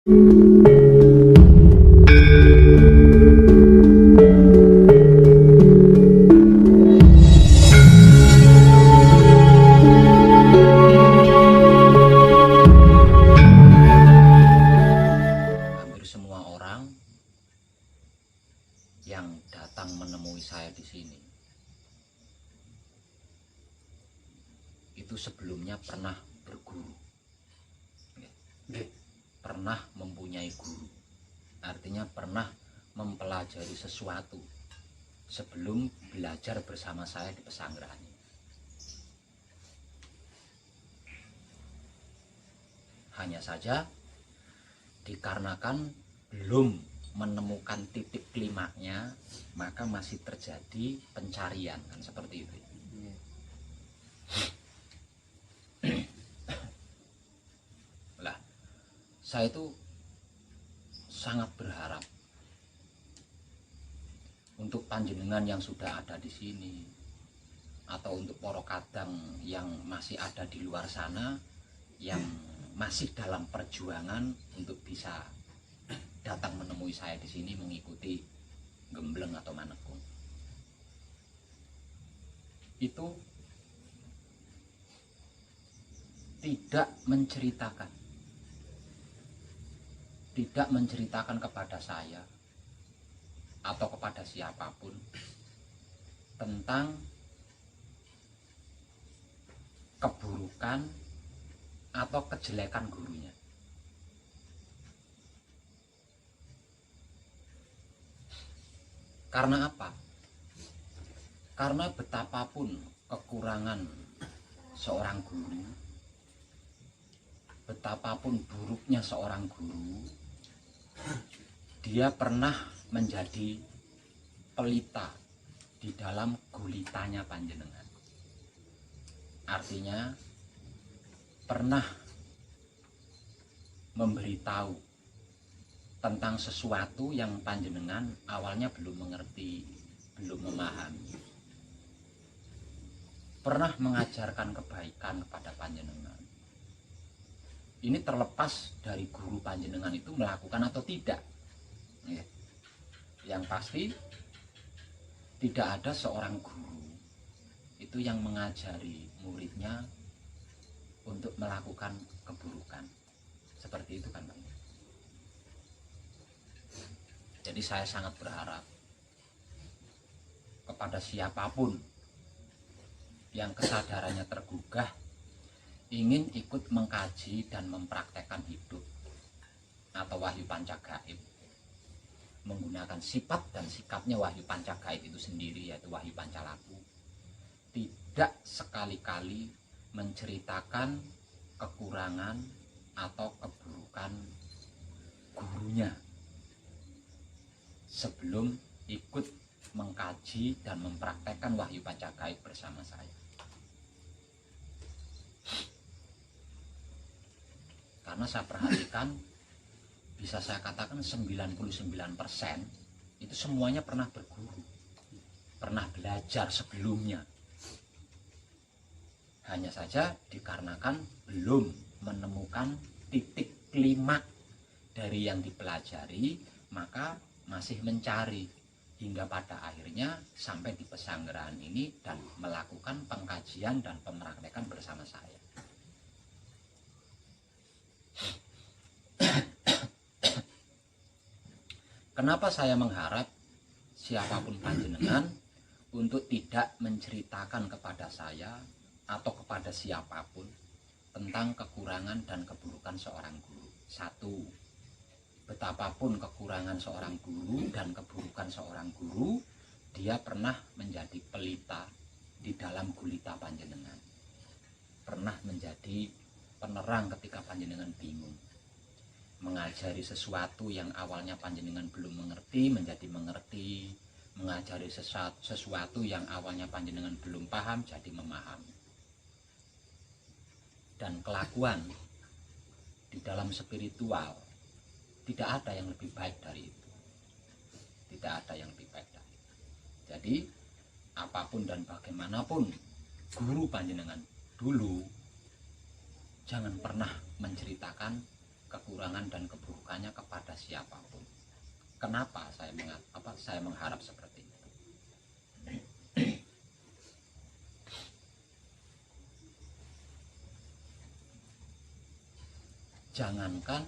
Hampir semua orang yang datang menemui saya di sini itu sebelumnya pernah berguru, pernah mempunyai guru, artinya pernah mempelajari sesuatu sebelum belajar bersama saya di pesanggrahan. Hanya saja dikarenakan belum menemukan titik klimaknya, maka masih terjadi pencarian, kan seperti itu. Lah, saya itu sangat berharap untuk panjenengan yang sudah ada di sini, atau untuk para kadang yang masih ada di luar sana, yang masih dalam perjuangan untuk bisa datang menemui saya di sini mengikuti gembleng atau manekung. Itu tidak menceritakan kepada saya atau kepada siapapun tentang keburukan atau kejelekan gurunya. Karena apa? Karena betapapun kekurangan seorang guru, betapapun buruknya seorang guru, dia pernah menjadi pelita di dalam gulitanya panjenengan. Artinya pernah memberitahu tentang sesuatu yang panjenengan awalnya belum mengerti, belum memahami. Pernah mengajarkan kebaikan kepada panjenengan. Ini terlepas dari guru panjenengan itu melakukan atau tidak. Yang pasti tidak ada seorang guru itu yang mengajari muridnya untuk melakukan keburukan. Seperti itu kan, Bang? Jadi saya sangat berharap kepada siapapun yang kesadarannya tergugah ingin ikut mengkaji dan mempraktekkan hidup atau wahyu pancagaib, menggunakan sifat dan sikapnya wahyu pancagaib itu sendiri, yaitu wahyu pancalaku, tidak sekali-kali menceritakan kekurangan atau keburukan gurunya sebelum ikut mengkaji dan mempraktekkan wahyu pancagaib bersama saya. Karena saya perhatikan, bisa saya katakan 99% itu semuanya pernah berguru, pernah belajar sebelumnya. Hanya saja dikarenakan belum menemukan titik klimak dari yang dipelajari, maka masih mencari hingga pada akhirnya sampai di pesanggrahan ini dan melakukan pengkajian dan pempraktekan bersama saya. Kenapa saya mengharap siapapun panjenengan untuk tidak menceritakan kepada saya atau kepada siapapun tentang kekurangan dan keburukan seorang guru? Satu, betapapun kekurangan seorang guru dan keburukan seorang guru, dia pernah menjadi pelita di dalam gulita panjenengan, pernah menjadi penerang ketika panjenengan bingung, mengajari sesuatu yang awalnya panjenengan belum mengerti menjadi mengerti, mengajari sesuatu yang awalnya panjenengan belum paham jadi memahami. Dan kelakuan di dalam spiritual tidak ada yang lebih baik dari itu. Tidak ada yang lebih baik dari itu. Jadi apapun dan bagaimanapun guru panjenengan dulu, jangan pernah menceritakan kekurangan dan keburukannya kepada siapapun. Kenapa saya mengharap seperti itu? Jangankan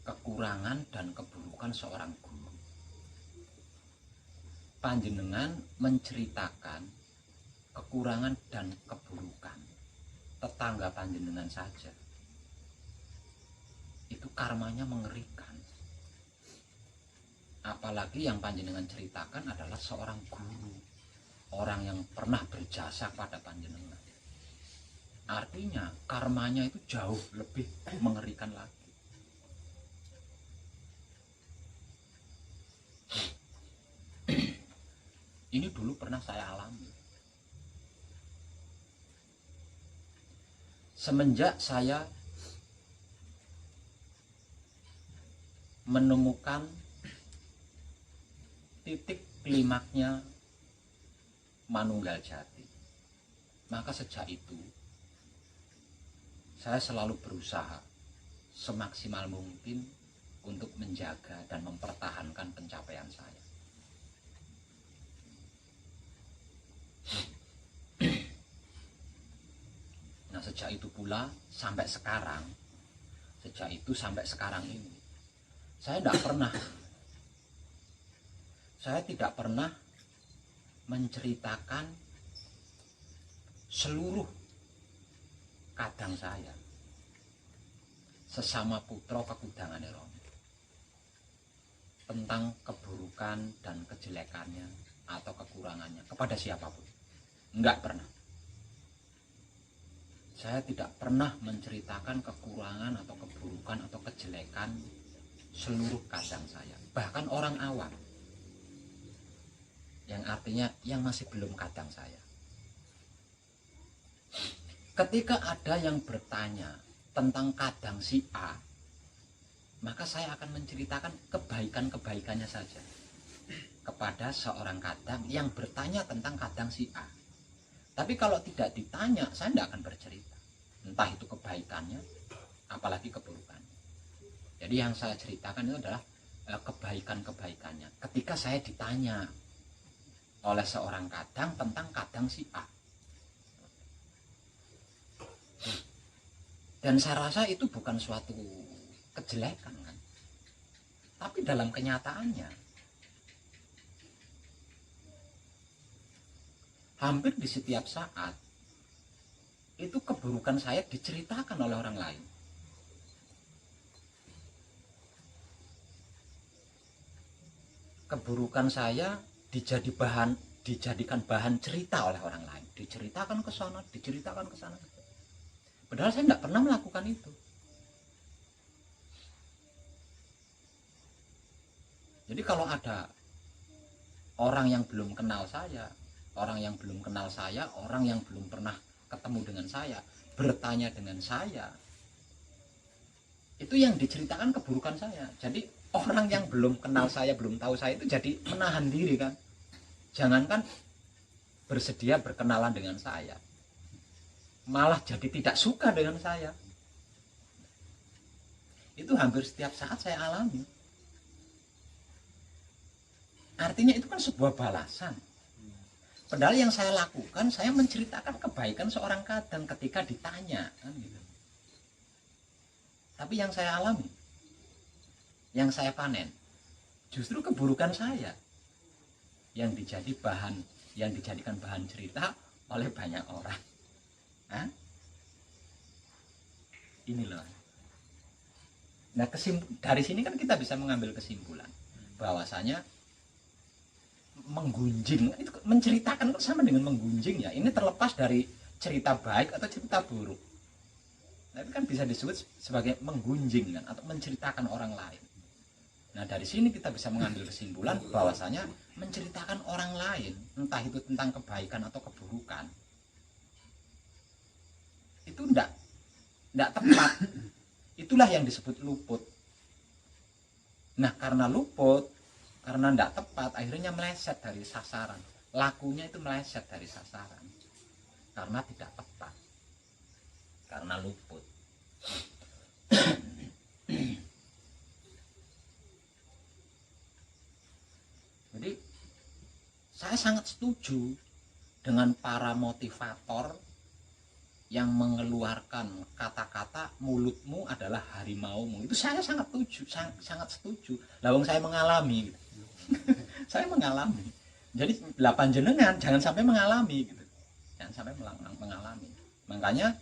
kekurangan dan keburukan seorang guru, panjenengan menceritakan kekurangan dan keburukan tetangga panjenengan saja, itu karmanya mengerikan. Apalagi yang panjenengan ceritakan adalah seorang guru, orang yang pernah berjasa pada panjenengan. Artinya karmanya itu jauh lebih mengerikan lagi. Ini dulu pernah saya alami. Semenjak saya menemukan titik klimaknya Manunggal Jati, maka sejak itu saya selalu berusaha semaksimal mungkin untuk menjaga dan mempertahankan pencapaian saya. Nah, sejak itu pula sampai sekarang, ini, saya tidak pernah menceritakan seluruh kadang saya sesama putra kekudangan Romo tentang keburukan dan kejelekannya atau kekurangannya kepada siapapun. Enggak pernah. Saya tidak pernah menceritakan kekurangan atau keburukan atau kejelekan seluruh kadang saya, bahkan orang awam, yang artinya yang masih belum kadang saya. Ketika ada yang bertanya tentang kadang si A, maka saya akan menceritakan kebaikan-kebaikannya saja kepada seorang kadang yang bertanya tentang kadang si A. Tapi kalau tidak ditanya, saya tidak akan bercerita, entah itu kebaikannya apalagi keburukannya. Jadi yang saya ceritakan itu adalah kebaikan-kebaikannya ketika saya ditanya oleh seorang kadang tentang kadang si A. Dan saya rasa itu bukan suatu kejelekan kan. Tapi dalam kenyataannya hampir di setiap saat itu keburukan saya diceritakan oleh orang lain. Keburukan saya dijadikan bahan cerita oleh orang lain, diceritakan ke sana, diceritakan ke sana. Padahal saya tidak pernah melakukan itu. Jadi kalau ada orang yang belum kenal saya, orang yang belum pernah ketemu dengan saya, bertanya dengan saya, itu yang diceritakan keburukan saya. Jadi orang yang belum kenal saya, belum tahu saya itu jadi menahan diri kan. Jangankan bersedia berkenalan dengan saya, malah jadi tidak suka dengan saya. Itu hampir setiap saat saya alami. Artinya itu kan sebuah balasan. Padahal yang saya lakukan, saya menceritakan kebaikan seorang kadang ketika ditanya kan gitu. Tapi yang saya alami, yang saya panen, justru keburukan saya yang dijadikan bahan cerita oleh banyak orang. Hah? Ini loh. Nah, dari sini kan kita bisa mengambil kesimpulan bahwasanya menggunjing itu menceritakan kok sama dengan menggunjing ya. Ini terlepas dari cerita baik atau cerita buruk. Tapi kan bisa disebut sebagai menggunjing kan, atau menceritakan orang lain. Nah, dari sini kita bisa mengambil kesimpulan bahwasanya menceritakan orang lain, entah itu tentang kebaikan atau keburukan, itu enggak tepat. Itulah yang disebut luput. Nah, karena luput, karena enggak tepat, akhirnya meleset dari sasaran. Lakunya itu meleset dari sasaran karena tidak tepat, karena luput. Jadi saya sangat setuju dengan para motivator yang mengeluarkan kata-kata mulutmu adalah harimaumu. Itu saya sangat setuju, sangat setuju. Lawang saya mengalami gitu. Saya mengalami. Jadi 8 jenengan jangan sampai mengalami gitu. Jangan sampai mengalami. Makanya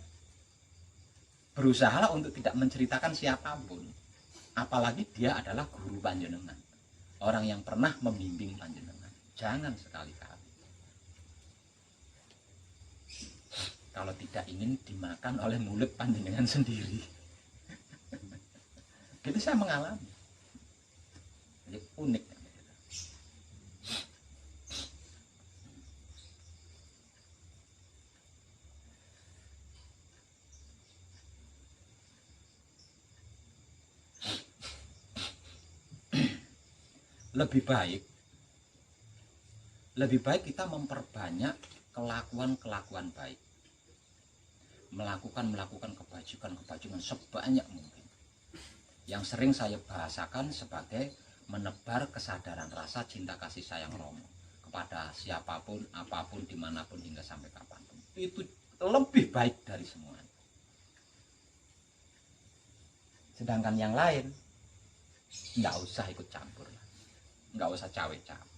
berusahalah untuk tidak menceritakan siapapun. Apalagi dia adalah guru panjenengan. Orang yang pernah membimbing panjenengan. Jangan sekali-kali. Kalau tidak ingin dimakan oleh mulut panjenengan sendiri. Gitu saya mengalami. Jadi unik. Lebih baik kita memperbanyak kelakuan baik, melakukan kebajikan sebanyak mungkin. Yang sering saya bahasakan sebagai menebar kesadaran rasa cinta kasih sayang Romo kepada siapapun, apapun, dimanapun, hingga sampai kapanpun. Itu lebih baik dari semuanya. Sedangkan yang lain nggak usah ikut campur, nggak usah cawe-cawe.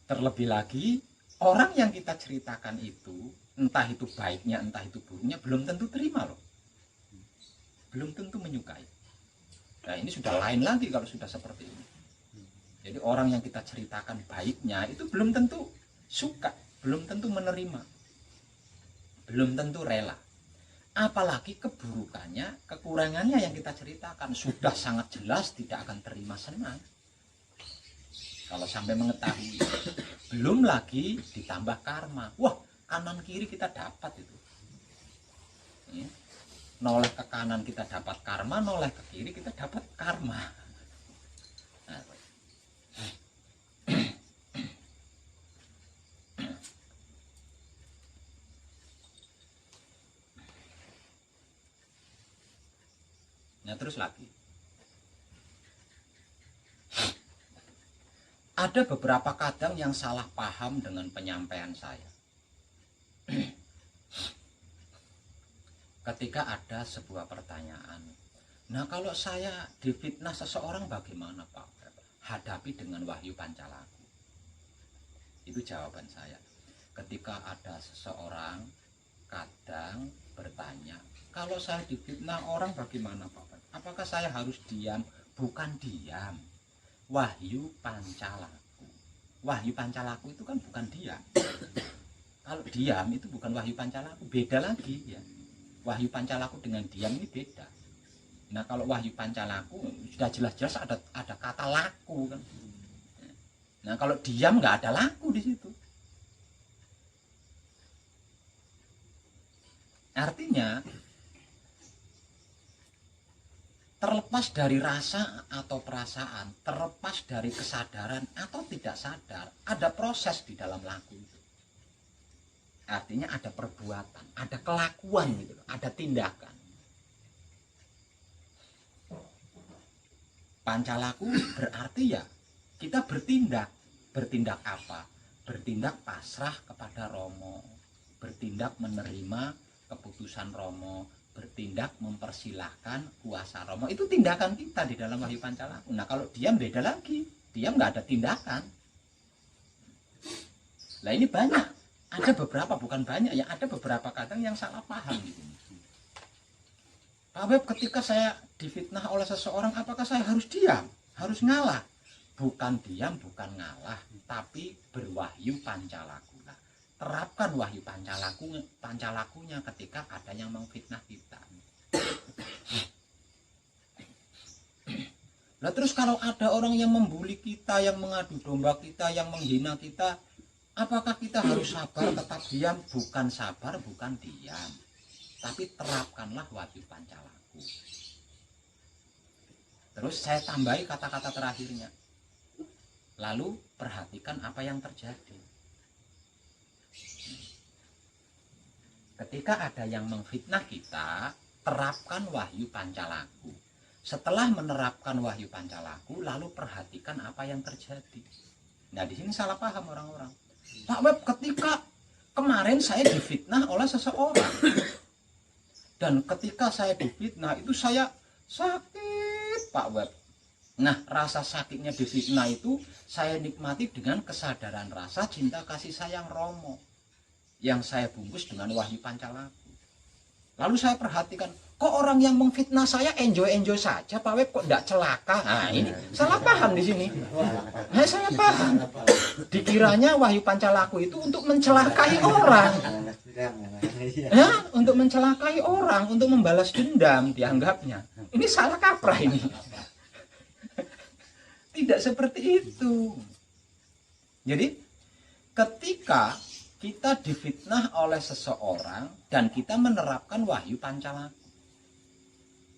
Terlebih lagi orang yang kita ceritakan itu, entah itu baiknya entah itu buruknya, belum tentu terima loh, belum tentu menyukai. Nah ini sudah lain lagi kalau sudah seperti ini. Jadi orang yang kita ceritakan baiknya itu belum tentu suka, belum tentu menerima, belum tentu rela. Apalagi keburukannya, kekurangannya yang kita ceritakan sudah sangat jelas tidak akan terima senang kalau sampai mengetahui. Belum lagi ditambah karma. Wah, kanan kiri kita dapat itu. Noleh ke kanan kita dapat karma, noleh ke kiri kita dapat karma. Nah, terus lagi. Ada beberapa kadang yang salah paham dengan penyampaian saya. Ketika ada sebuah pertanyaan, nah kalau saya difitnah seseorang bagaimana Pak? Hadapi dengan wahyu pancalaku. Itu jawaban saya. Ketika ada seseorang kadang bertanya, kalau saya difitnah orang bagaimana Pak? Apakah saya harus diam? Bukan diam. Wahyu pancalaku. Wahyu pancalaku itu kan bukan diam. Kalau diam itu bukan wahyu pancalaku, beda lagi ya. Wahyu pancalaku dengan diam ini beda. Nah kalau wahyu pancalaku sudah jelas-jelas ada kata laku kan. Nah kalau diam nggak ada laku di situ. Artinya terlepas dari rasa atau perasaan, terlepas dari kesadaran atau tidak sadar, ada proses di dalam laku itu. Artinya ada perbuatan, ada kelakuan gitu, ada tindakan. Pancalaku berarti ya kita bertindak. Bertindak apa? Bertindak pasrah kepada Romo, bertindak menerima keputusan Romo, bertindak mempersilahkan kuasa Romo. Itu tindakan kita di dalam wahyu pancalaku. Nah kalau diam beda lagi, diam nggak ada tindakan. Nah ini banyak, ada beberapa, bukan banyak ya, ada beberapa kadang yang salah paham gitu. Pak Web, ketika saya difitnah oleh seseorang, apakah saya harus diam, harus ngalah? Bukan diam, bukan ngalah, tapi berwahyu pancalaku. Terapkan wahyu pancalakunya ketika ada yang mengfitnah kita. Nah terus kalau ada orang yang membuli kita, yang mengadu domba kita, yang menghina kita, apakah kita harus sabar tetap diam? Bukan sabar, bukan diam, tapi terapkanlah wahyu pancalaku. Terus saya tambahi kata-kata terakhirnya. Lalu perhatikan apa yang terjadi. Ketika ada yang mengfitnah kita, terapkan wahyu pancalaku. Setelah menerapkan wahyu pancalaku, lalu perhatikan apa yang terjadi. Nah, di sini salah paham orang-orang. Pak Web, ketika kemarin saya difitnah oleh seseorang, dan ketika saya difitnah itu saya sakit, Pak Web. Nah, rasa sakitnya difitnah itu saya nikmati dengan kesadaran rasa cinta kasih sayang Romo yang saya bungkus dengan wahyu pancalaku. Lalu saya perhatikan, kok orang yang memfitnah saya enjoy saja, Pak Web, kok tidak celaka? Nah, ini salah paham di sini. Nah, saya paham. Dikiranya wahyu pancalaku itu untuk mencelakai orang. Ya, untuk mencelakai orang, untuk membalas dendam dianggapnya. Ini salah kaprah ini. Tidak seperti itu. Jadi, ketika kita difitnah oleh seseorang dan kita menerapkan wahyu pancalaku,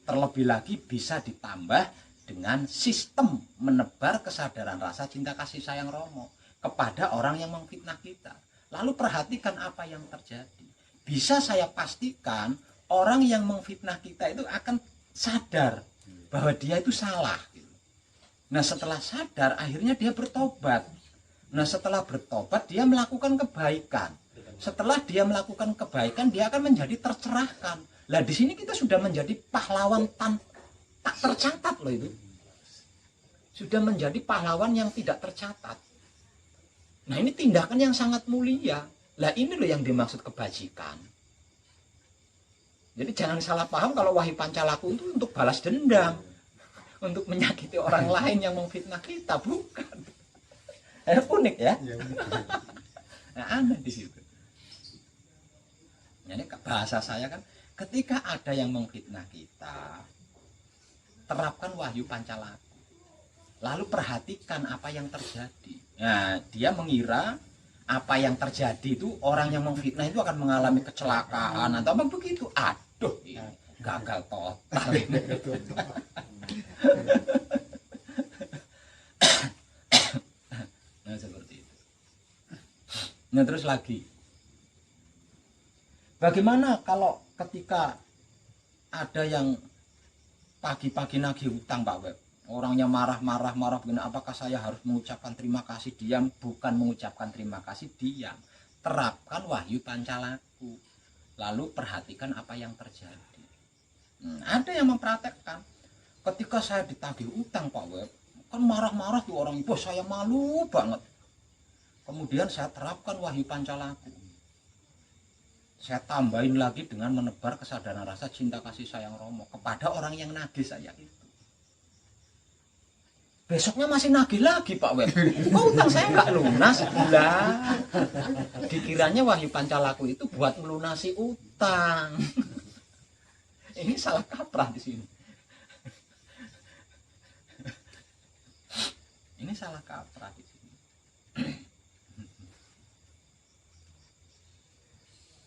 terlebih lagi bisa ditambah dengan sistem menebar kesadaran rasa cinta kasih sayang Romo kepada orang yang memfitnah kita. Lalu perhatikan apa yang terjadi. Bisa saya pastikan orang yang memfitnah kita itu akan sadar bahwa dia itu salah. Nah, setelah sadar akhirnya dia bertobat. Nah, setelah bertobat dia melakukan kebaikan. Setelah dia melakukan kebaikan dia akan menjadi tercerahkan. Lah, di sini kita sudah menjadi pahlawan tak tercatat loh itu. Sudah menjadi pahlawan yang tidak tercatat. Nah, ini tindakan yang sangat mulia. Lah, ini loh yang dimaksud kebajikan. Jadi jangan salah paham kalau wahyu pancalaku itu untuk balas dendam, untuk menyakiti orang lain yang memfitnah kita, bukan. Unik ya. Nah, aneh di situ. Jadi bahasa saya kan, ketika ada yang memfitnah kita, terapkan wahyu pancalaku. Lalu perhatikan apa yang terjadi. Nah, dia mengira apa yang terjadi itu orang yang memfitnah itu akan mengalami kecelakaan atau apa begitu. Aduh, gagal total. Nah, seperti itu. Nah, terus lagi, bagaimana kalau ketika ada yang pagi-pagi nagih hutang, Pak Web? Orangnya marah begini, apakah saya harus mengucapkan terima kasih? Diam, bukan mengucapkan terima kasih, diam. Terapkan wahyu pancalaku. Lalu perhatikan apa yang terjadi. Ada yang mempraktekkan. Ketika saya ditagih utang, Pak Web, kan marah-marah tuh orang, bos saya malu banget. Kemudian saya terapkan wahyu pancalaku. Saya tambahin lagi dengan menebar kesadaran rasa cinta kasih sayang Romo kepada orang yang nagih saya itu. Besoknya masih nagih lagi, Pak Web. Oh, utang saya nggak lunas. Lah, dikiranya wahyu pancalaku itu buat melunasi utang. Ini salah kaprah di sini. Ini salah kaprah di sini.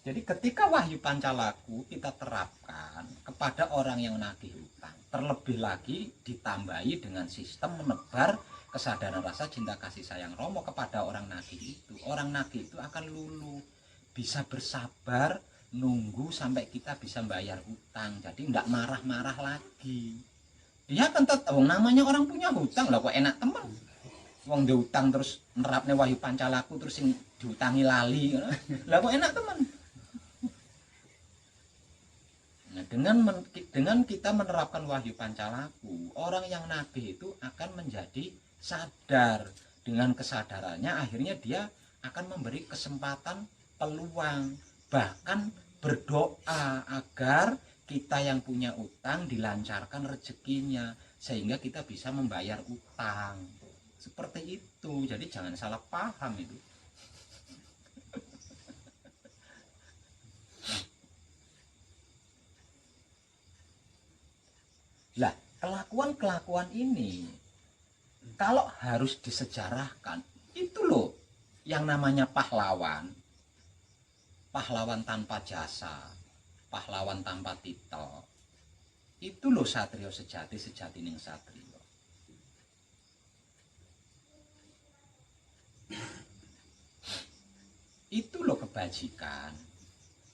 Jadi ketika wahyu pancalaku kita terapkan kepada orang yang nagih hutang, terlebih lagi ditambahi dengan sistem menebar kesadaran rasa cinta kasih sayang Romo kepada orang nagih itu. Orang nagih itu akan luluh, bisa bersabar nunggu sampai kita bisa bayar hutang. Jadi enggak marah-marah lagi. Dia akan tetap, namanya orang punya hutang lah, kok enak teman. Wong dia hutang terus nerapnya wahyu pancalaku terus yang dihutangi lali, lah kok enak teman. Nah, dengan kita menerapkan wahyu pancalaku, orang yang nagih itu akan menjadi sadar. Dengan kesadarannya akhirnya dia akan memberi kesempatan, peluang, bahkan berdoa agar kita yang punya utang dilancarkan rezekinya sehingga kita bisa membayar utang. Seperti itu. Jadi jangan salah paham itu. Lah, kelakuan-kelakuan ini kalau harus disejarahkan, itu loh yang namanya pahlawan. Pahlawan tanpa jasa, pahlawan tanpa titel. Itu loh satrio sejati, sejatining satrio. Itu loh kebajikan.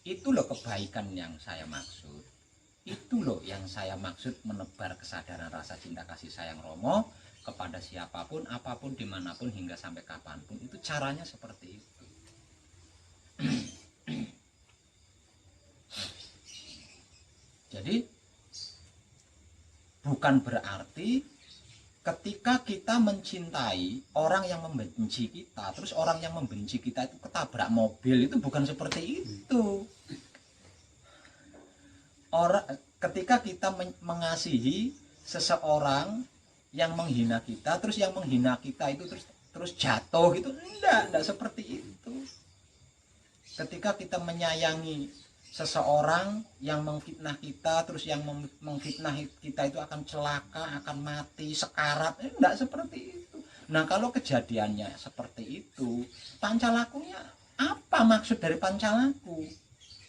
Itu loh kebaikan yang saya maksud. Itu loh yang saya maksud menebar kesadaran rasa cinta kasih sayang Romo kepada siapapun, apapun, dimanapun, hingga sampai kapanpun. Itu caranya seperti itu. Jadi bukan berarti ketika kita mencintai orang yang membenci kita, terus orang yang membenci kita itu ketabrak mobil, itu bukan seperti itu. Ketika kita mengasihi seseorang yang menghina kita, terus yang menghina kita itu terus jatuh gitu, enggak seperti itu. Ketika kita menyayangi seseorang yang mengfitnah kita, terus yang mengfitnah kita itu akan celaka, akan mati, sekarat, enggak seperti itu. Nah, kalau kejadiannya seperti itu, pancalakunya apa maksud dari pancalaku?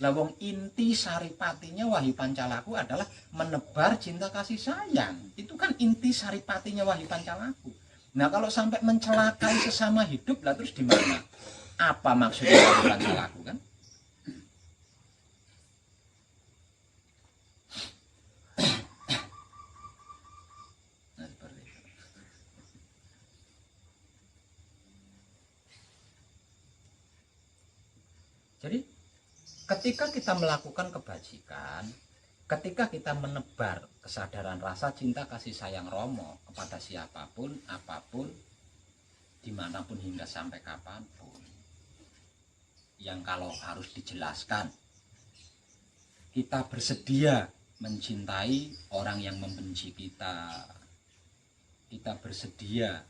Lawong inti saripatinya Wahyu Pancalaku adalah menebar cinta kasih sayang. Itu kan inti saripatinya Wahyu Pancalaku. Nah, kalau sampai mencelakai sesama hidup, lah terus di mana? Apa maksudnya Wahyu Pancalaku kan? Nah, seperti itu. Jadi ketika kita melakukan kebajikan, ketika kita menebar kesadaran rasa cinta kasih sayang Romo kepada siapapun, apapun, dimanapun, hingga sampai kapanpun, yang kalau harus dijelaskan, kita bersedia mencintai orang yang membenci kita, kita bersedia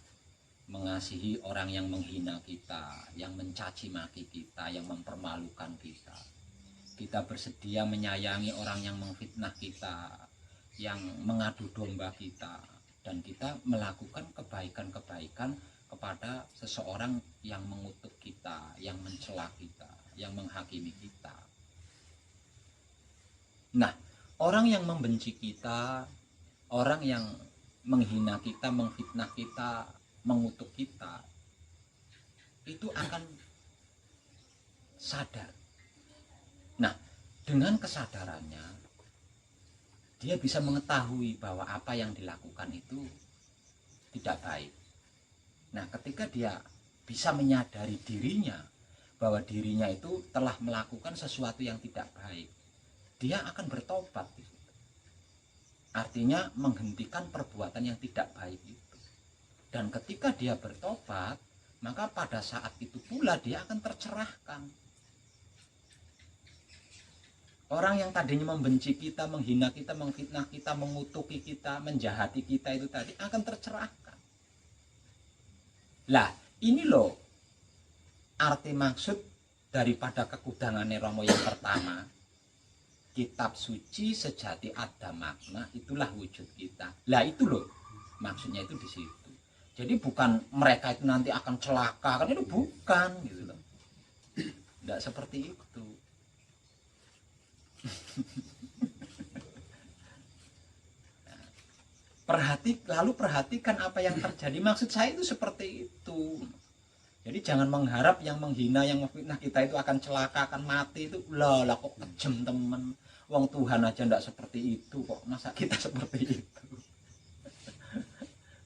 mengasihi orang yang menghina kita, yang mencaci maki kita, yang mempermalukan kita. Kita bersedia menyayangi orang yang memfitnah kita, yang mengadu domba kita, dan kita melakukan kebaikan-kebaikan kepada seseorang yang mengutuk kita, yang mencela kita, yang menghakimi kita. Nah, orang yang membenci kita, orang yang menghina kita, memfitnah kita, mengutuk kita, itu akan sadar. Nah, dengan kesadarannya, dia bisa mengetahui bahwa apa yang dilakukan itu tidak baik. Nah, ketika dia bisa menyadari dirinya bahwa dirinya itu telah melakukan sesuatu yang tidak baik, dia akan bertobat. Artinya menghentikan perbuatan yang tidak baik itu. Dan ketika dia bertobat, maka pada saat itu pula dia akan tercerahkan. Orang yang tadinya membenci kita, menghina kita, memfitnah kita, mengutuki kita, menjahati kita itu tadi akan tercerahkan. Lah, ini loh arti maksud daripada kekudangan Romo yang pertama. Kitab suci sejati ada makna, itulah wujud kita. Lah itu loh maksudnya itu di situ. Jadi bukan mereka itu nanti akan celaka, kan itu bukan gitu loh. Tidak seperti itu. Lalu perhatikan apa yang terjadi. Maksud saya itu seperti itu. Jadi jangan mengharap yang menghina, yang memfitnah kita itu akan celaka, akan mati itu. Lah kok kejem temen. Wong Tuhan aja ndak seperti itu kok. Masa kita seperti itu?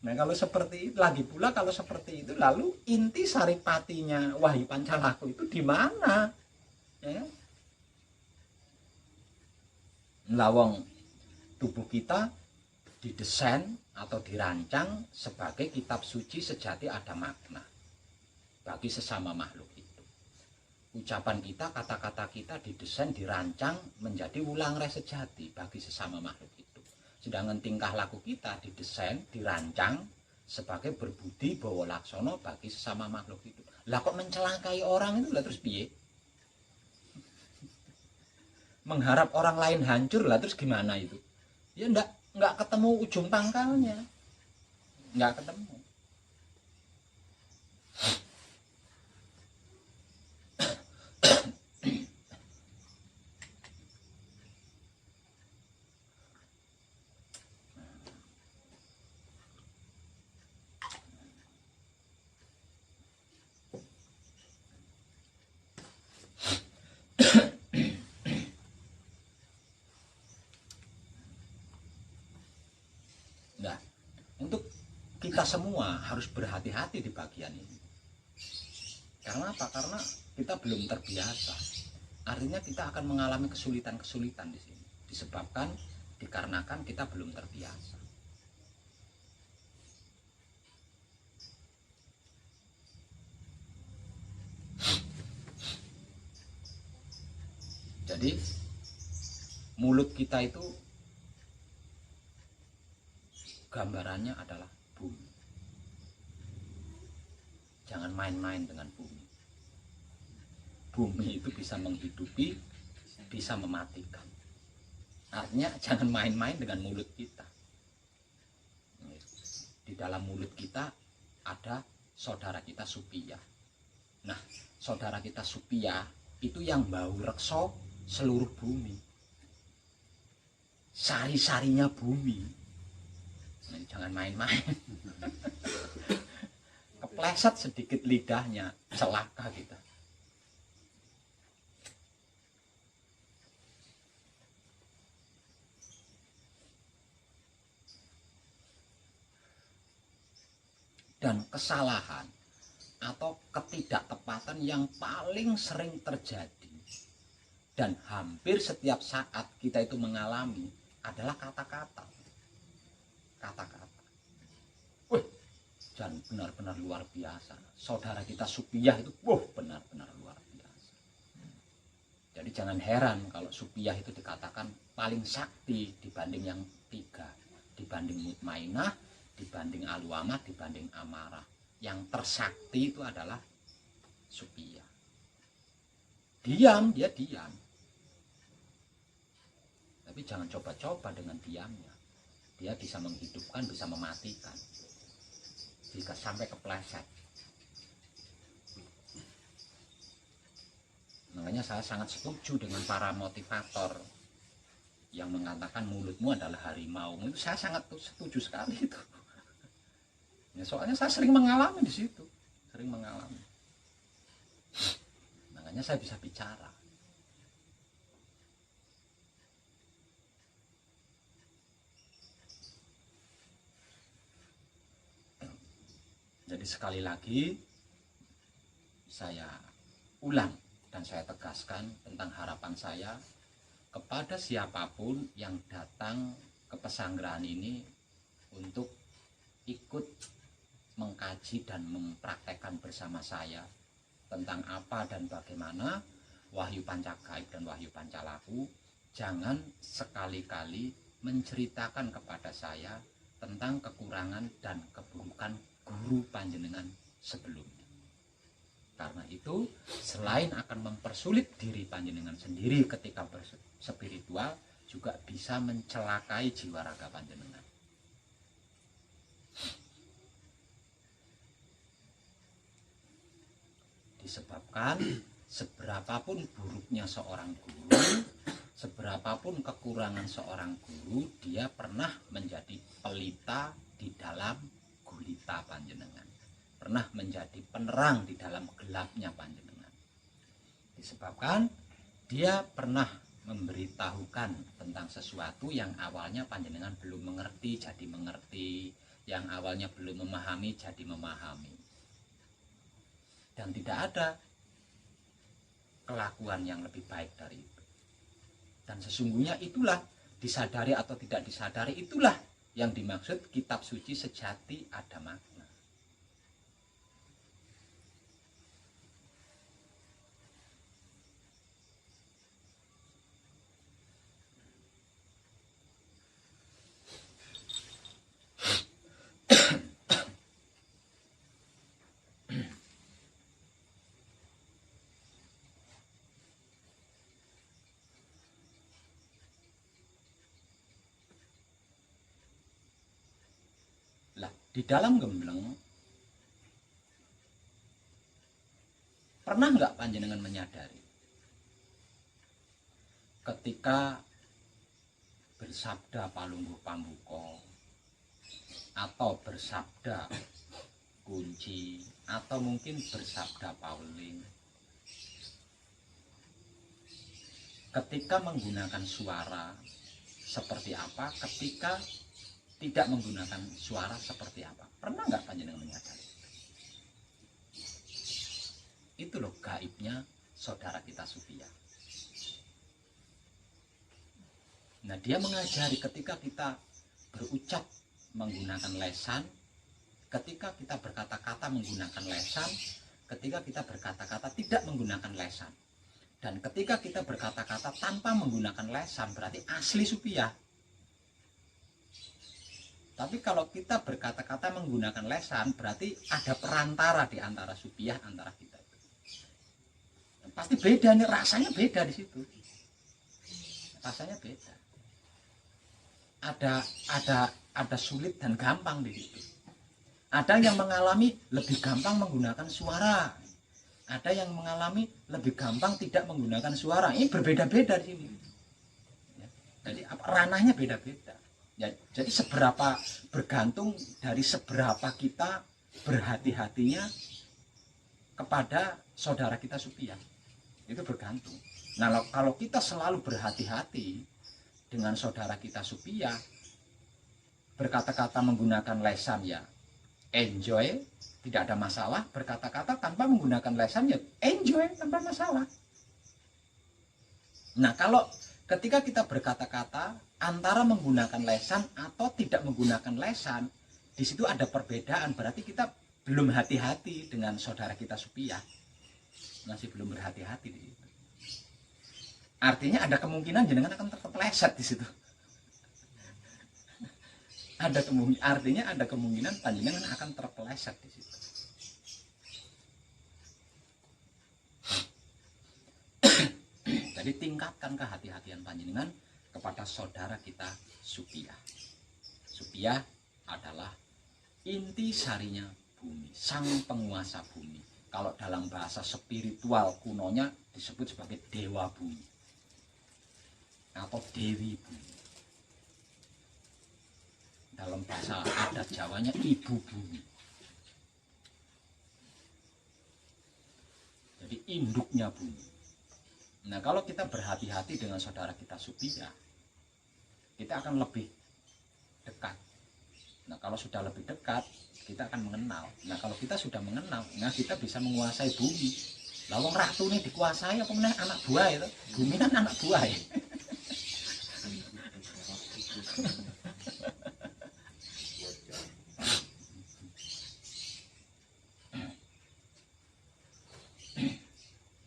Nah, kalau seperti itu, lagi pula kalau seperti itu, lalu inti saripatinya Wahyu Pancalaku itu di mana? Ya. Lawang tubuh kita didesain atau dirancang sebagai kitab suci sejati ada makna bagi sesama makhluk itu. Ucapan kita, kata-kata kita didesain, dirancang menjadi wulangre sejati bagi sesama makhluk itu. Sedangkan tingkah laku kita didesain, dirancang sebagai berbudi bawa laksono bagi sesama makhluk itu. Lah kok mencelakai orang itu lah terus piye? Mengharap orang lain hancur lah terus gimana itu? Ya enggak ketemu ujung pangkalnya. Enggak ketemu. Nah, untuk kita semua harus berhati-hati di bagian ini. Karena apa? Karena kita belum terbiasa. Artinya kita akan mengalami kesulitan-kesulitan di sini. Disebabkan dikarenakan kita belum terbiasa. Jadi mulut kita itu gambarannya adalah bumi. Jangan main-main dengan bumi. Bumi itu bisa menghidupi, bisa mematikan. Artinya jangan main-main dengan mulut kita. Di dalam mulut kita ada saudara kita Supia. Nah, saudara kita Supia itu yang bau rekso seluruh bumi, sari-sarinya bumi. Nah, jangan main-main. Kepleset sedikit lidahnya, celaka kita. Dan kesalahan atau ketidaktepatan yang paling sering terjadi dan hampir setiap saat kita itu mengalami adalah kata-kata. Kata-kata. Wih, dan benar-benar luar biasa. Saudara kita Supiyah itu, benar-benar luar biasa. Jadi jangan heran kalau Supiyah itu dikatakan paling sakti dibanding yang tiga. Dibanding Mutmainah, dibanding Aluamah, dibanding Amarah. Yang tersakti itu adalah Supiyah. Diam, dia diam. Tapi jangan coba-coba dengan diamnya. Dia bisa menghidupkan, bisa mematikan. Jika sampai kepleset. Makanya saya sangat setuju dengan para motivator yang mengatakan mulutmu adalah harimau. Itu saya sangat setuju sekali itu. Ya, soalnya saya sering mengalami di situ. Sering mengalami. Makanya saya bisa bicara. Jadi sekali lagi saya ulang dan saya tegaskan tentang harapan saya kepada siapapun yang datang ke pesanggrahan ini untuk ikut mengkaji dan mempraktekkan bersama saya tentang apa dan bagaimana Wahyu Pancagaib dan Wahyu Pancalaku. Jangan sekali-kali menceritakan kepada saya tentang kekurangan dan keburukan guru panjenengan sebelumnya. Karena itu, selain akan mempersulit diri panjenengan sendiri ketika berspiritual, juga bisa mencelakai jiwa raga panjenengan. Disebabkan seberapapun buruknya seorang guru, seberapapun kekurangan seorang guru, dia pernah menjadi pelita di dalam gulita panjenengan, pernah menjadi penerang di dalam gelapnya panjenengan. Disebabkan dia pernah memberitahukan tentang sesuatu yang awalnya panjenengan belum mengerti jadi mengerti, yang awalnya belum memahami jadi memahami. Dan tidak ada kelakuan yang lebih baik dari itu. Dan sesungguhnya itulah, disadari atau tidak disadari, itulah yang dimaksud kitab suci sejati ada makna. Di dalam gembleng, pernah nggak panjenengan menyadari ketika bersabda Palungguh Pambuka atau bersabda Kunci atau mungkin bersabda Pauling, ketika menggunakan suara seperti apa ketika tidak menggunakan suara seperti apa? Pernah nggak panjenengan menyadari? Itu loh gaibnya saudara kita Sufia. Nah, dia mengajari ketika kita berucap menggunakan lesan, ketika kita berkata-kata menggunakan lesan, ketika kita berkata-kata tidak menggunakan lesan, dan ketika kita berkata-kata tanpa menggunakan lesan berarti asli Sufia. Tapi kalau kita berkata-kata menggunakan lesan berarti ada perantara di antara Sufia antara kita. Pasti beda nih, rasanya beda di situ. Rasanya beda. Ada sulit dan gampang di situ. Ada yang mengalami lebih gampang menggunakan suara. Ada yang mengalami lebih gampang tidak menggunakan suara. Ini berbeda-beda di sini. Ya, jadi ranahnya beda-beda. Ya, jadi seberapa bergantung dari seberapa kita berhati-hatinya kepada saudara kita Sufia. Itu bergantung. Nah, kalau kita selalu berhati-hati dengan saudara kita Sufia, berkata-kata menggunakan lesan ya enjoy, tidak ada masalah. Berkata-kata tanpa menggunakan lesan ya enjoy, tanpa masalah. Nah, kalau ketika kita berkata-kata antara menggunakan lesan atau tidak menggunakan lesan, di situ ada perbedaan. Berarti kita belum hati-hati dengan saudara kita Sufia. Masih belum berhati-hati di situ. Artinya ada kemungkinan jenengan akan terpeleset di situ. Artinya ada kemungkinan panjenengan akan terpeleset di situ. Jadi tingkatkan kehati-hatian panjenengan kepada saudara kita Sufia. Sufia adalah inti sarinya bumi, sang penguasa bumi. Kalau dalam bahasa spiritual kunonya disebut sebagai dewa bumi atau dewi bumi. Dalam bahasa adat Jawanya ibu bumi. Jadi induknya bumi. Nah, kalau kita berhati-hati dengan saudara kita Sufia, kita akan lebih dekat. Nah, kalau sudah lebih dekat, kita akan mengenal. Nah, kalau kita sudah mengenal, nah kita bisa menguasai bumi. Lawang ratu ini dikuasai apa meneh anak buah itu? Bumi kan anak buah ya.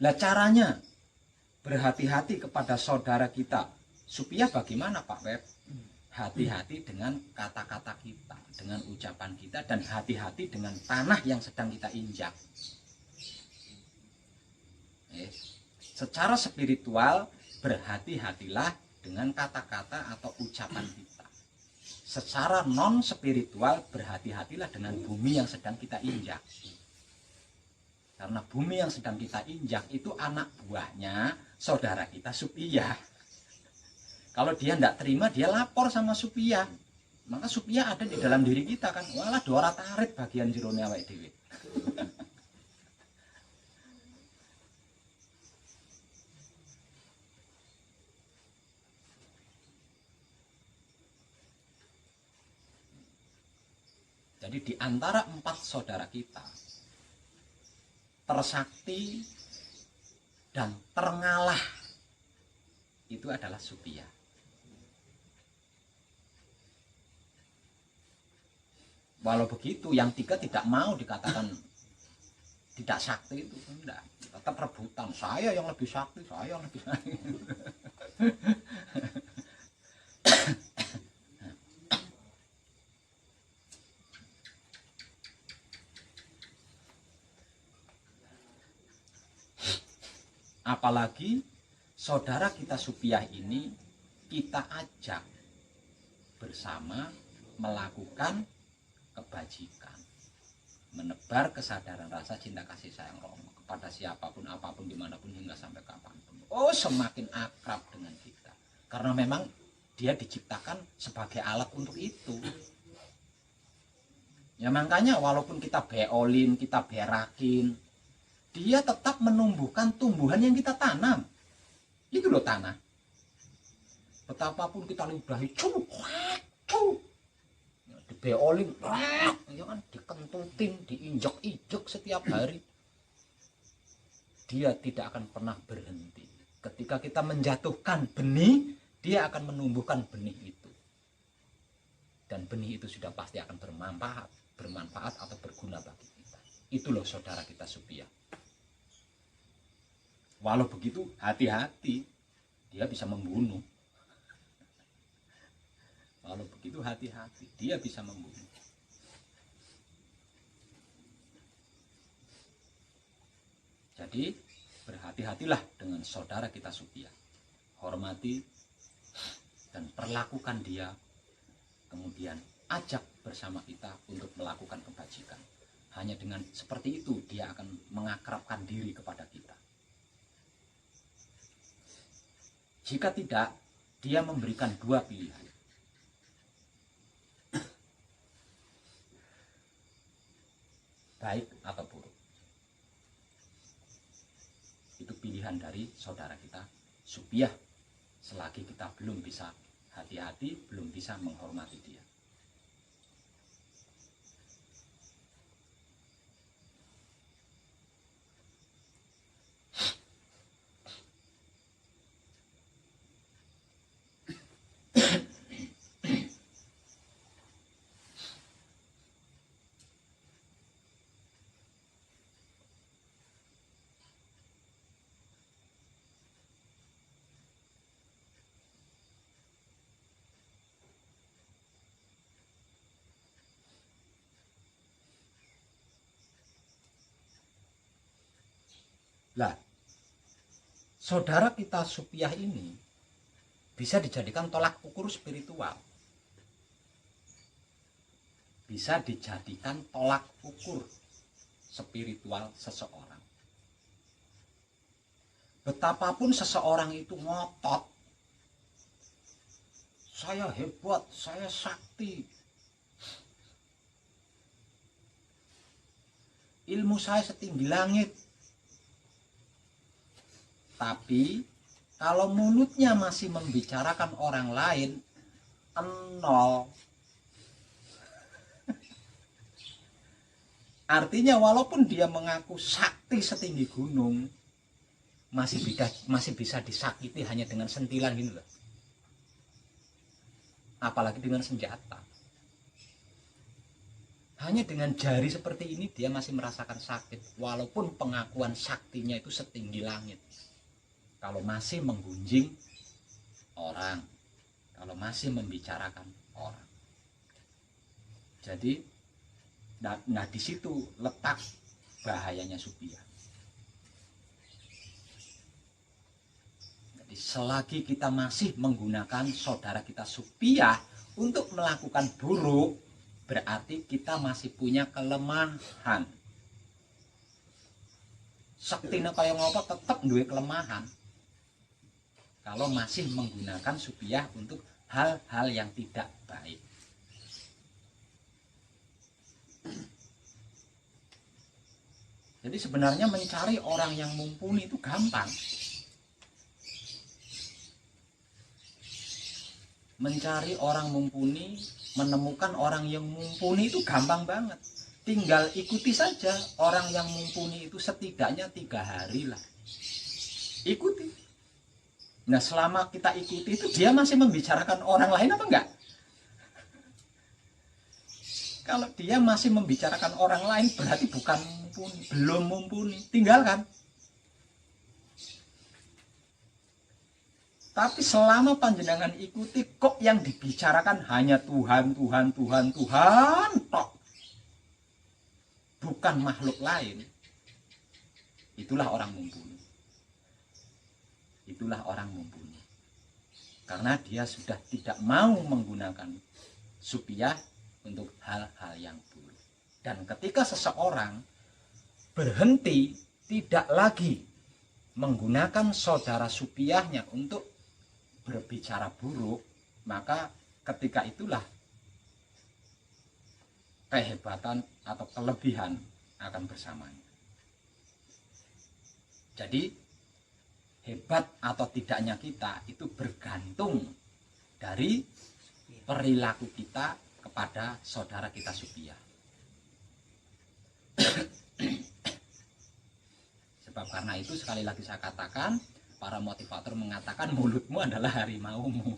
Nah, caranya berhati-hati kepada saudara kita Sufia bagaimana Pak Web? Hati-hati dengan kata-kata kita, dengan ucapan kita, dan hati-hati dengan tanah yang sedang kita injak. Secara spiritual berhati-hatilah dengan kata-kata atau ucapan kita. Secara non spiritual berhati-hatilah dengan bumi yang sedang kita injak. Karena bumi yang sedang kita injak itu anak buahnya saudara kita Sufia. Kalau dia tidak terima, dia lapor sama Sufia. Maka Sufia ada di dalam diri kita kan. Walah dora tarik bagian jerone awake dhewe. Jadi di antara 4 saudara kita, tersakti dan terngalah itu adalah Sufia. Walau begitu, yang 3 tidak mau dikatakan tidak sakti itu, enggak. Tetap rebutan, saya yang lebih sakti, saya yang lebih sakti. Apalagi saudara kita Sufia ini kita ajak bersama melakukan kebajikan, menebar kesadaran rasa cinta kasih sayang Romo kepada siapapun, apapun, dimanapun, hingga sampai kapanpun. Oh, semakin akrab dengan kita, karena memang dia diciptakan sebagai alat untuk itu. Ya makanya walaupun kita beolin, kita berakin, dia tetap menumbuhkan tumbuhan yang kita tanam. Itu loh tanah. Betapapun kita ludahi, dibeolin, ya kan, dikentutin, diinjek-injek setiap hari. Dia tidak akan pernah berhenti. Ketika kita menjatuhkan benih, dia akan menumbuhkan benih itu. Dan benih itu sudah pasti akan bermanfaat atau berguna bagi kita. Itu loh saudara kita Supiah. Walau begitu, hati-hati, dia bisa membunuh. Walau begitu, hati-hati, dia bisa membunuh. Jadi berhati-hatilah dengan saudara kita Supiah. Hormati dan perlakukan dia, kemudian ajak bersama kita untuk melakukan kebajikan. Hanya dengan seperti itu dia akan mengakrabkan diri kepada kita. Jika tidak, dia memberikan dua pilihan. Baik atau buruk. Itu pilihan dari saudara kita Supiah. Selagi kita belum bisa hati-hati, belum bisa menghormati dia. Lah, saudara kita Supiah ini bisa dijadikan tolak ukur spiritual. Bisa dijadikan tolak ukur spiritual seseorang. Betapapun seseorang itu ngotot, saya hebat, saya sakti, ilmu saya setinggi langit. Tapi kalau mulutnya masih membicarakan orang lain, nol. Artinya walaupun dia mengaku sakti setinggi gunung, masih bisa disakiti hanya dengan sentilan gitu loh. Apalagi dengan senjata. Hanya dengan jari seperti ini dia masih merasakan sakit, walaupun pengakuan saktinya itu setinggi langit. Kalau masih menggunjing orang, kalau masih membicarakan orang. Jadi, nah di situ letak bahayanya Supiah. Jadi selagi kita masih menggunakan saudara kita Supiah untuk melakukan buruk, berarti kita masih punya kelemahan. Saktinya kayak ngopo tetap duwe kelemahan. Kalau masih menggunakan Supiah untuk hal-hal yang tidak baik. Jadi sebenarnya mencari orang yang mumpuni itu gampang. Mencari orang mumpuni, menemukan orang yang mumpuni itu gampang banget. Tinggal ikuti saja orang yang mumpuni itu setidaknya 3 hari lah. Ikuti. Nah selama kita ikuti itu dia masih membicarakan orang lain apa enggak? Kalau dia masih membicarakan orang lain berarti bukan mumpuni, belum mumpuni, tinggalkan. Tapi selama panjenengan ikuti kok yang dibicarakan hanya Tuhan, Tuhan, Tuhan, Tuhan tok. Bukan makhluk lain. Itulah orang mumpuni. Itulah orang mumpuni. Karena dia sudah tidak mau menggunakan Supiah untuk hal-hal yang buruk. Dan ketika seseorang berhenti tidak lagi menggunakan saudara Supiahnya untuk berbicara buruk, maka ketika itulah kehebatan atau kelebihan akan bersamanya. Jadi hebat atau tidaknya kita itu bergantung dari perilaku kita kepada kepada saudara kita Supia. Sebab karena itu sekali lagi saya katakan, para motivator mengatakan mulutmu adalah harimaumu.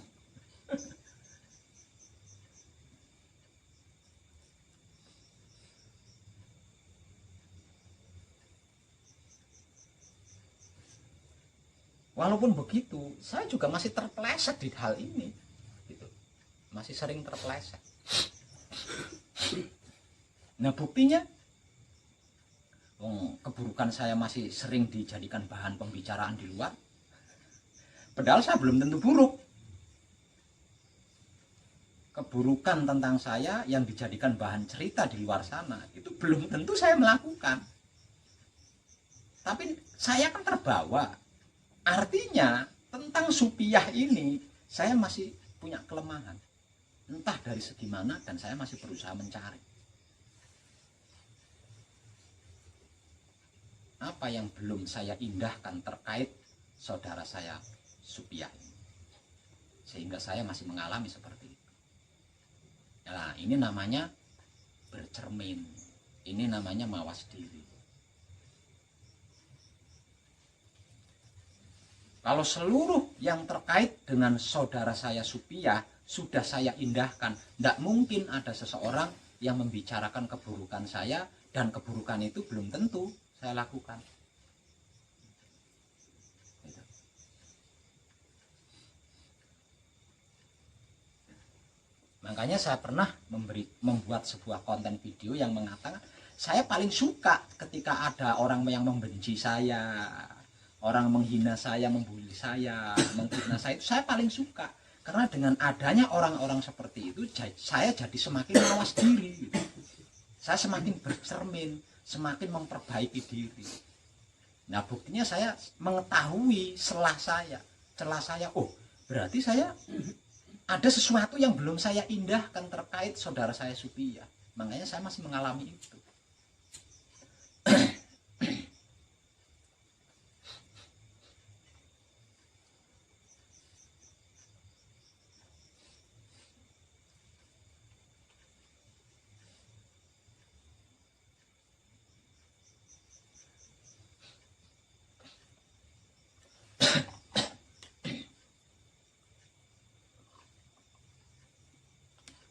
Walaupun begitu, saya juga masih terpeleset di hal ini, gitu. Masih sering terpeleset. Nah buktinya, keburukan saya masih sering dijadikan bahan pembicaraan di luar. Padahal saya belum tentu buruk. Keburukan tentang saya yang dijadikan bahan cerita di luar sana, itu belum tentu saya melakukan. Tapi saya kan terbawa. Artinya tentang Supiah ini saya masih punya kelemahan, entah dari segi mana, dan saya masih berusaha mencari apa yang belum saya indahkan terkait saudara saya Supiah ini, sehingga saya masih mengalami seperti itu. Nah ini namanya bercermin, ini namanya mawas diri. Kalau seluruh yang terkait dengan saudara saya Supiah sudah saya indahkan, tidak mungkin ada seseorang yang membicarakan keburukan saya, dan keburukan itu belum tentu saya lakukan. Gitu. Makanya saya pernah membuat sebuah konten video yang mengatakan, saya paling suka ketika ada orang yang membenci saya, orang menghina saya, membuli saya, menghina saya, itu saya paling suka. Karena dengan adanya orang-orang seperti itu, saya jadi semakin mawas diri. Saya semakin bercermin, semakin memperbaiki diri. Nah buktinya saya mengetahui celah saya, oh berarti saya ada sesuatu yang belum saya indahkan terkait saudara saya Supiah. Makanya saya masih mengalami itu.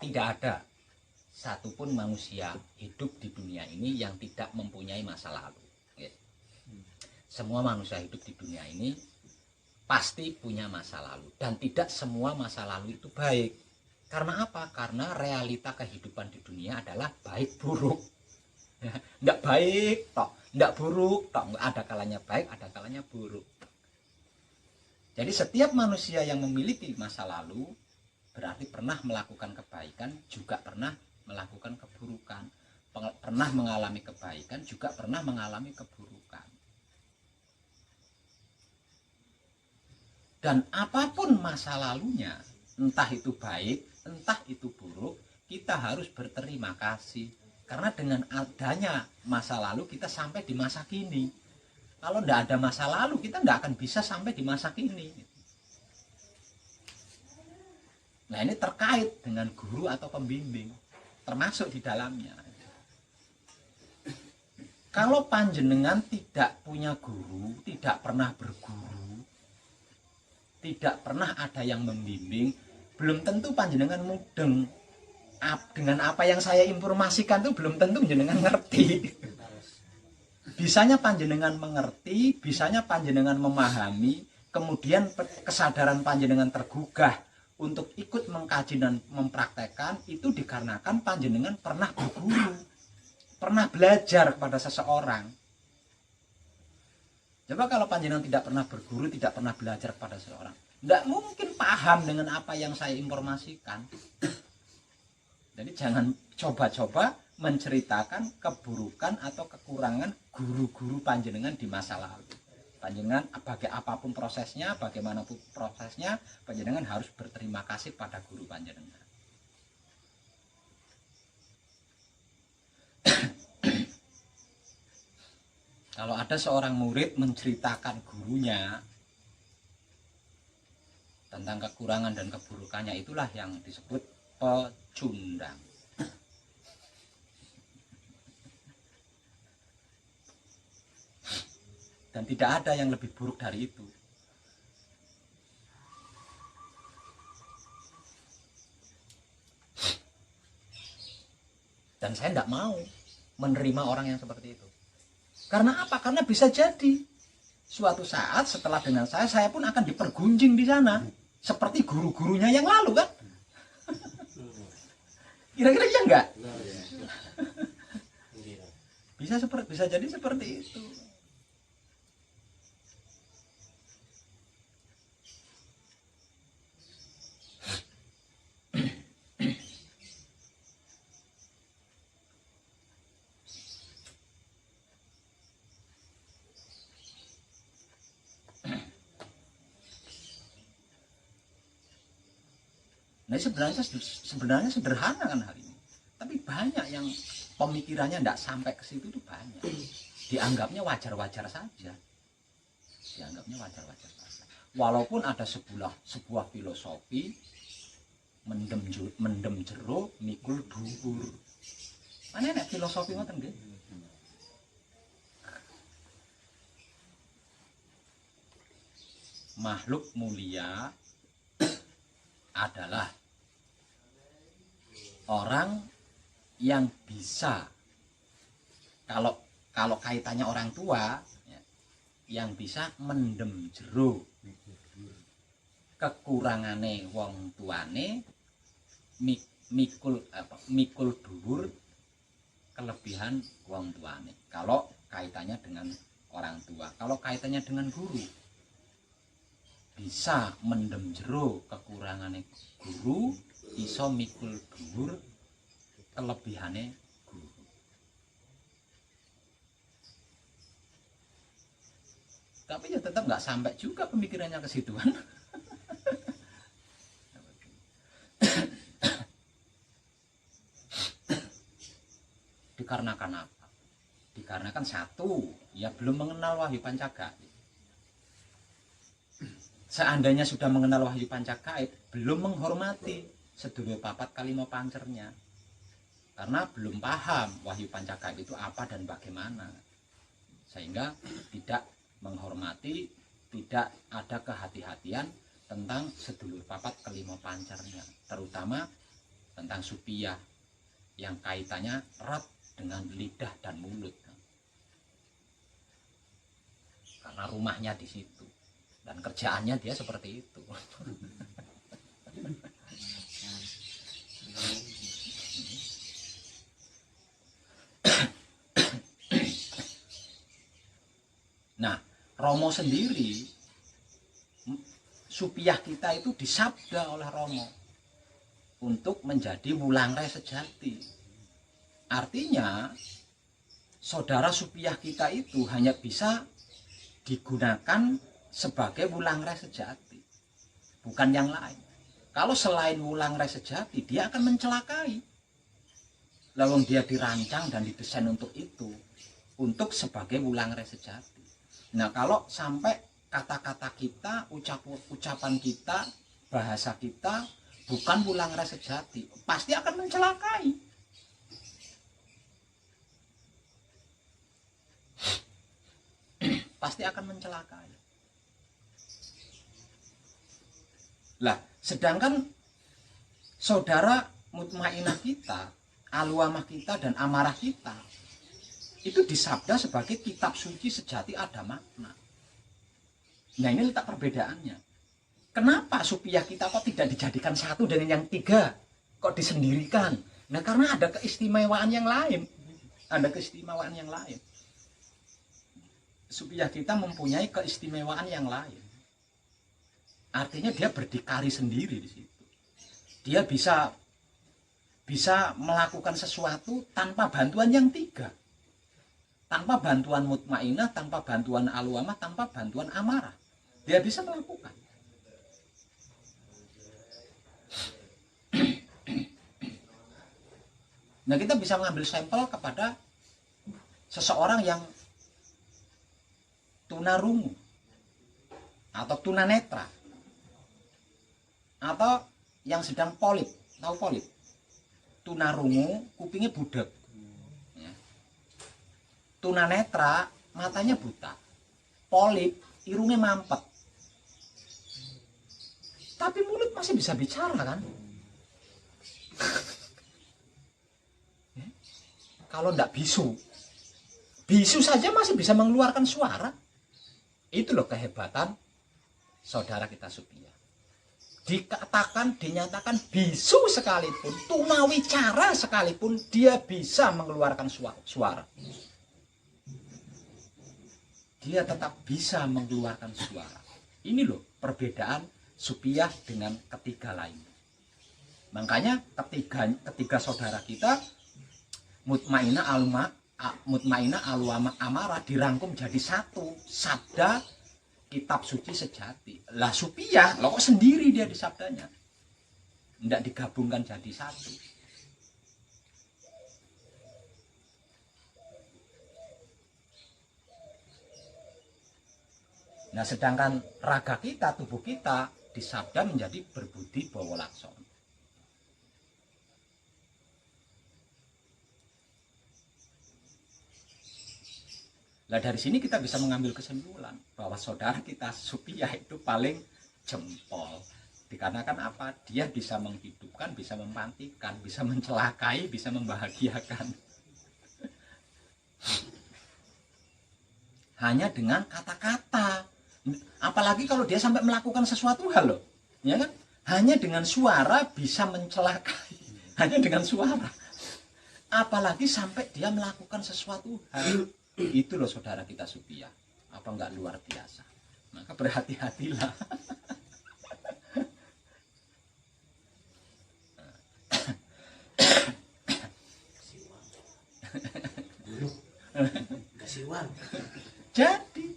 Tidak ada satupun manusia hidup di dunia ini yang tidak mempunyai masa lalu. Semua manusia hidup di dunia ini pasti punya masa lalu, dan tidak semua masa lalu itu baik. Karena apa? Karena realita kehidupan di dunia adalah baik buruk. Tidak baik toh, tidak buruk toh, ada kalanya baik, ada kalanya buruk. Jadi setiap manusia yang memiliki masa lalu berarti pernah melakukan kebaikan, juga pernah melakukan keburukan. Pernah mengalami kebaikan, juga pernah mengalami keburukan. Dan apapun masa lalunya, entah itu baik, entah itu buruk, kita harus berterima kasih. Karena dengan adanya masa lalu, kita sampai di masa kini. Kalau tidak ada masa lalu, kita tidak akan bisa sampai di masa kini. Nah ini terkait dengan guru atau pembimbing, termasuk di dalamnya. Kalau panjenengan tidak punya guru, tidak pernah berguru, tidak pernah ada yang membimbing, belum tentu panjenengan mudeng. Dengan apa yang saya informasikan itu belum tentu panjenengan ngerti. Bisanya panjenengan mengerti, bisanya panjenengan memahami, kemudian kesadaran panjenengan tergugah untuk ikut mengkaji dan mempraktekkan, itu dikarenakan panjenengan pernah berguru, pernah belajar kepada seseorang. Coba kalau panjenengan tidak pernah berguru, tidak pernah belajar kepada seseorang, tidak mungkin paham dengan apa yang saya informasikan. Jadi jangan coba-coba menceritakan keburukan atau kekurangan guru-guru panjenengan di masa lalu. Panjenengan apapun prosesnya, bagaimanapun prosesnya, panjenengan harus berterima kasih pada guru panjenengan. Kalau ada seorang murid menceritakan gurunya tentang kekurangan dan keburukannya, itulah yang disebut pecundang. Dan tidak ada yang lebih buruk dari itu. Dan saya tidak mau menerima orang yang seperti itu. Karena apa? Karena bisa jadi suatu saat setelah dengan saya pun akan dipergunjing di sana. Seperti guru-gurunya yang lalu kan? Kira-kira iya enggak? Bisa jadi seperti itu. Nah sebenarnya sederhana kan hal ini, tapi banyak yang pemikirannya tidak sampai ke situ tuh banyak. Dianggapnya wajar-wajar saja. Walaupun ada sebuah filosofi mendem jero mikul dhuwur. Mana nek filosofi ngoten nggih? Makhluk mulia adalah orang yang bisa, kalau kaitannya orang tua ya, yang bisa mendem jero kekurangane wong tuane, mikul dhuwur kelebihan wong tuane. Kalau kaitannya dengan orang tua, kalau kaitannya dengan guru, bisa mendem jero kekurangane guru, iso mikul dhuwur kelebihane guru. Tapi ya tetap nggak sampai juga pemikirannya ke situ kan. Dikarenakan apa? Dikarenakan satu, ya belum mengenal Wahyu Pancagaib. Seandainya sudah mengenal Wahyu Pancagaib, belum menghormati sedulur papat kalimo pancernya. Karena belum paham Wahyu Pancagaib itu apa dan bagaimana. Sehingga tidak menghormati, tidak ada kehati-hatian tentang sedulur papat kalimo pancernya. Terutama tentang supiyah yang kaitannya erat dengan lidah dan mulut. Karena rumahnya di situ. Dan kerjaannya dia seperti itu. Nah, Romo sendiri, supiyah kita itu disabda oleh Romo untuk menjadi wulangre sejati. Artinya, saudara supiyah kita itu hanya bisa digunakan sebagai wulangre sejati, bukan yang lain. Kalau selain wulangre sejati, dia akan mencelakai. Lalu dia dirancang dan didesain untuk itu, untuk sebagai wulangre sejati. Nah, kalau sampai kata-kata kita, ucapan kita, bahasa kita bukan wulangre sejati, pasti akan mencelakai. Pasti akan mencelakai. Lah, sedangkan saudara mutmainah kita, aluamah kita dan amarah kita itu disabda sebagai kitab suci sejati ada makna. Nah, ini letak perbedaannya. Kenapa supiyah kita kok tidak dijadikan satu dengan yang tiga? Kok disendirikan? Nah, karena ada keistimewaan yang lain. Ada keistimewaan yang lain. Supiyah kita mempunyai keistimewaan yang lain. Artinya dia berdikari sendiri di situ. Dia bisa melakukan sesuatu tanpa bantuan yang tiga. Tanpa bantuan mutmainah, tanpa bantuan aluamah, tanpa bantuan amarah. Dia bisa melakukan. Nah, kita bisa mengambil sampel kepada seseorang yang tunarungu atau tunanetra, atau yang sedang polip. Tahu polip? Tunarungu kupingnya budek, ya. Tunanetra matanya buta. polip, irungnya mampet. Tapi mulut masih bisa bicara kan? Kalau ndak bisu, bisu saja masih bisa mengeluarkan suara. Itu loh kehebatan saudara kita Supia. Dikatakan, dinyatakan bisu sekalipun, tunawicara sekalipun, dia bisa mengeluarkan suara. Dia tetap bisa mengeluarkan suara. Ini loh perbedaan Supia dengan ketiga lainnya. Makanya ketiga saudara kita Mutmainah Alwama Amarah dirangkum jadi satu sabda kitab suci sejati. Lah Supia, lo kok sendiri dia di sabdanya, tidak digabungkan jadi satu. Nah sedangkan raga kita, tubuh kita di sabda menjadi berbudi bawa lakson. Nah dari sini kita bisa mengambil kesimpulan bahwa saudara kita Supia itu paling jempol. Dikarenakan apa? Dia bisa menghidupkan, bisa memantikan, bisa mencelakai, bisa membahagiakan. Hanya dengan kata-kata. Apalagi kalau dia sampai melakukan sesuatu hal loh. Ya kan? Hanya dengan suara bisa mencelakai. Hanya dengan suara. Apalagi sampai dia melakukan sesuatu hal. Itu loh saudara kita Supia, apa enggak luar biasa. Maka berhati-hatilah. Jadi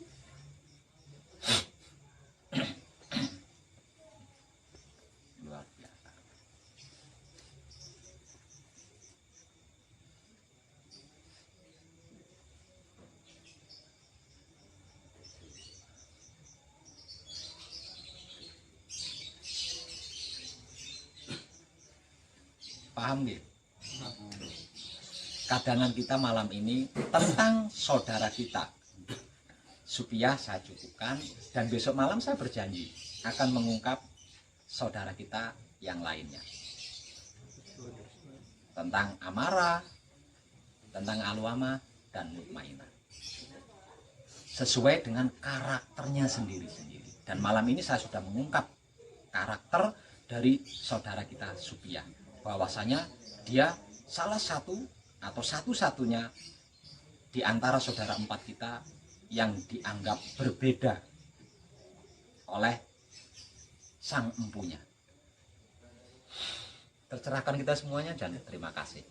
luar biasa. Paham nggih? Kadangan kita malam ini tentang saudara kita Supia saya cukupkan, dan besok malam saya berjanji akan mengungkap saudara kita yang lainnya tentang Amarah, tentang Alwama dan Mutmainah sesuai dengan karakternya sendiri-sendiri. Dan malam ini saya sudah mengungkap karakter dari saudara kita Supia, bahwasanya dia salah satu atau satu-satunya di antara saudara empat kita yang dianggap berbeda oleh sang empunya. Tercerahkan kita semuanya dan terima kasih.